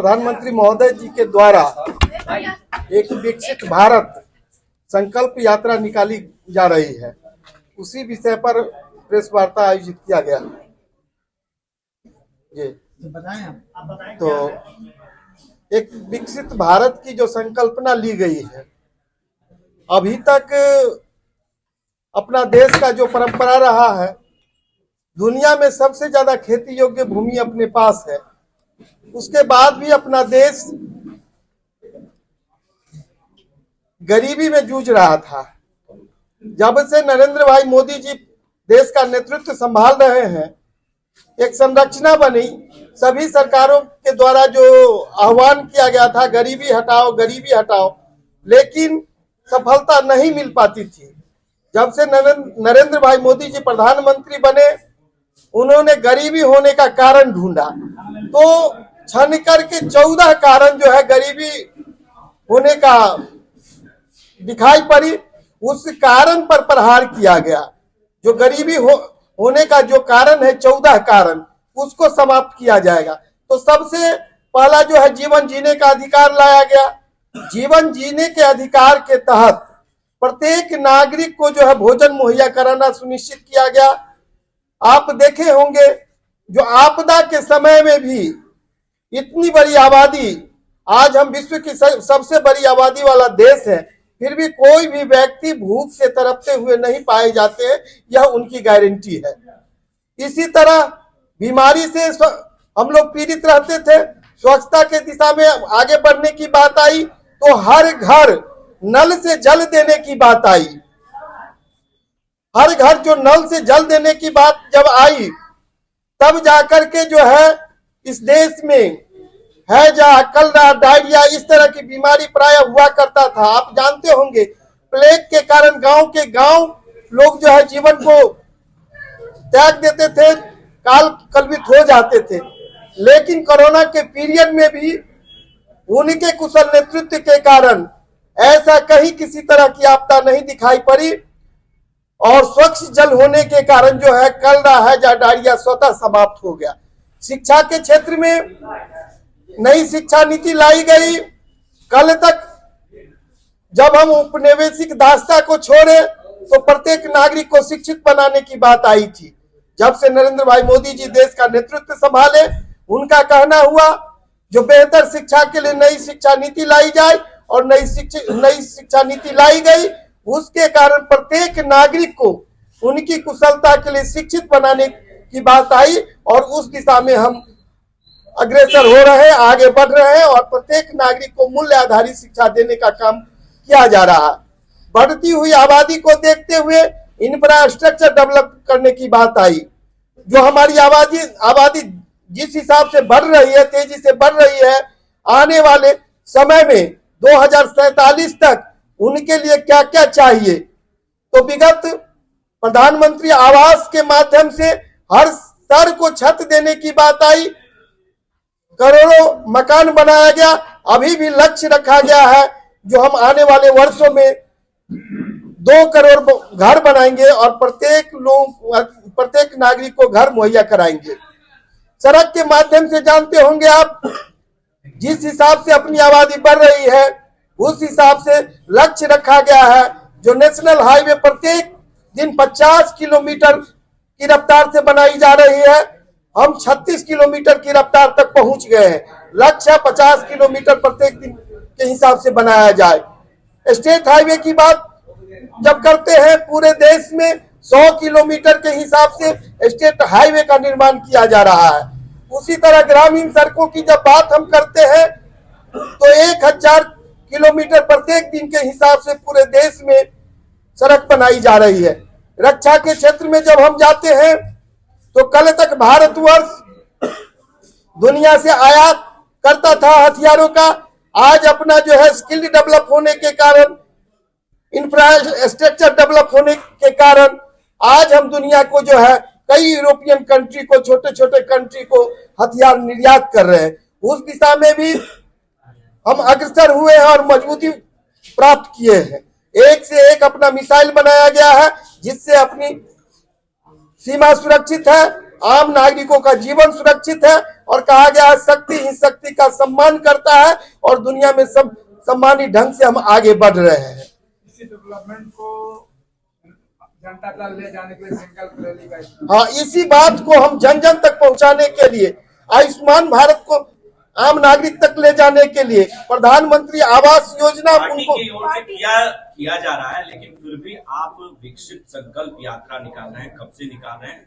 प्रधानमंत्री महोदय जी के द्वारा एक विकसित भारत संकल्प यात्रा निकाली जा रही है, उसी विषय पर प्रेस वार्ता आयोजित किया गया जी। तो एक विकसित भारत की जो संकल्पना ली गई है, अभी तक अपना देश का जो परंपरा रहा है, दुनिया में सबसे ज्यादा खेती योग्य भूमि अपने पास है, उसके बाद भी अपना देश गरीबी में जूझ रहा था। जब से नरेंद्र भाई मोदी जी देश का नेतृत्व संभाल रहे हैं, एक संरचना बनी, सभी सरकारों के द्वारा जो आह्वान किया गया था गरीबी हटाओ गरीबी हटाओ, लेकिन सफलता नहीं मिल पाती थी। जब से नरेंद्र भाई मोदी जी प्रधानमंत्री बने, उन्होंने गरीबी होने का कारण ढूंढा, तो छन करके 14 कारण जो है गरीबी होने का दिखाई पड़ी। उस कारण पर प्रहार किया गया। जो गरीबी होने का जो कारण है, 14 कारण, उसको समाप्त किया जाएगा। तो सबसे पहला जो है जीवन जीने का अधिकार लाया गया। जीवन जीने के अधिकार के तहत प्रत्येक नागरिक को जो है भोजन मुहैया कराना सुनिश्चित किया गया। आप देखे होंगे, जो आपदा के समय में भी इतनी बड़ी आबादी, आज हम विश्व की सबसे बड़ी आबादी वाला देश है, फिर भी कोई भी व्यक्ति भूख से तड़पते हुए नहीं पाए जाते हैं, यह उनकी गारंटी है। इसी तरह बीमारी से हम लोग पीड़ित रहते थे। स्वच्छता के दिशा में आगे बढ़ने की बात आई तो हर घर नल से जल देने की बात आई। हर घर जो नल से जल देने की बात जब आई, तब जाकर के जो है इस देश में हैजा, कलरा, डायरिया, इस तरह की बीमारी प्राय हुआ करता था। आप जानते होंगे, प्लेग के कारण गांव के गांव लोग जो है जीवन को त्याग देते थे, काल कल्पित हो जाते थे। लेकिन कोरोना के पीरियड में भी उनके कुशल नेतृत्व के कारण ऐसा कहीं किसी तरह की आपदा नहीं दिखाई पड़ी, और स्वच्छ जल होने के कारण जो है कलरा, हैजा, डायरिया स्वतः समाप्त हो गया। शिक्षा के क्षेत्र में नई शिक्षा नीति लाई गई। कल तक जब हम औपनिवेशिक दास्ता को छोड़े तो प्रत्येक नागरिक को शिक्षित बनाने की बात आई थी। जब से नरेंद्र भाई मोदी जी देश का नेतृत्व संभाले, उनका कहना हुआ जो बेहतर शिक्षा के लिए नई शिक्षा नीति लाई जाए, और नई शिक्षा नीति लाई गई। उसके कारण प्रत्येक नागरिक को उनकी कुशलता के लिए शिक्षित बनाने की बात आई, और उस दिशा में हम अग्रसर हो रहे हैं, आगे बढ़ रहे हैं, और प्रत्येक नागरिक को मूल्य आधारित शिक्षा देने का काम किया जा रहा है। बढ़ती हुई आबादी को देखते हुए इंफ्रास्ट्रक्चर डेवलप करने की बात आई। जो हमारी आबादी जिस हिसाब से बढ़ रही है, तेजी से बढ़ रही है, आने वाले समय में 2047 तक उनके लिए क्या क्या चाहिए, तो विगत प्रधानमंत्री आवास के माध्यम से हर स्तर को छत देने की बात आई। करोड़ों मकान बनाया गया। अभी भी लक्ष्य रखा गया है जो हम आने वाले वर्षों में 2 करोड़ घर बनाएंगे और प्रत्येक नागरिक को घर मुहैया कराएंगे। सड़क के माध्यम से जानते होंगे आप, जिस हिसाब से अपनी आबादी बढ़ रही है, उस हिसाब से लक्ष्य रखा गया है। जो नेशनल हाईवे प्रत्येक दिन 50 किलोमीटर की रफ्तार से बनाई जा रही है, हम 36 किलोमीटर की रफ्तार तक पहुंच गए हैं। लक्ष्य 50 किलोमीटर प्रत्येक दिन के हिसाब से बनाया जाए। स्टेट हाईवे की बात जब करते हैं, पूरे देश में 100 किलोमीटर के हिसाब से स्टेट हाईवे का निर्माण किया जा रहा है। उसी तरह ग्रामीण सड़कों की जब बात हम करते हैं तो 1000 किलोमीटर प्रत्येक दिन के हिसाब से पूरे देश में सड़क बनाई जा रही है। रक्षा के क्षेत्र में जब हम जाते हैं तो कल तक भारतवर्ष दुनिया से आयात करता था हथियारों का। आज अपना जो है स्किल डेवलप होने के कारण, इंफ्रास्ट्रक्चर डेवलप होने के कारण आज हम दुनिया को जो है कई यूरोपियन कंट्री को, छोटे छोटे कंट्री को हथियार निर्यात कर रहे हैं। उस दिशा में भी हम अग्रसर हुए हैं और मजबूती प्राप्त किए हैं। एक से एक अपना मिसाइल बनाया गया है, जिससे अपनी सीमा सुरक्षित है। आम नागरिकों का जीवन सुरक्षित है और कहा गया है शक्ति ही शक्ति का सम्मान करता है और दुनिया में सब सम्मानित ढंग से हम आगे बढ़ रहे हैं। इसी डेवलपमेंट को जनता तक ले जाने के लिए संकल्प रैली का, हाँ, इसी बात को हम जन जन तक पहुंचाने के लिए, आयुष्मान भारत को आम नागरिक तक ले जाने के लिए, प्रधानमंत्री आवास योजना उनको की ओर से किया जा रहा है, लेकिन फिर भी आप विकसित संकल्प यात्रा निकाल रहे हैं, कब से निकाल रहे हैं?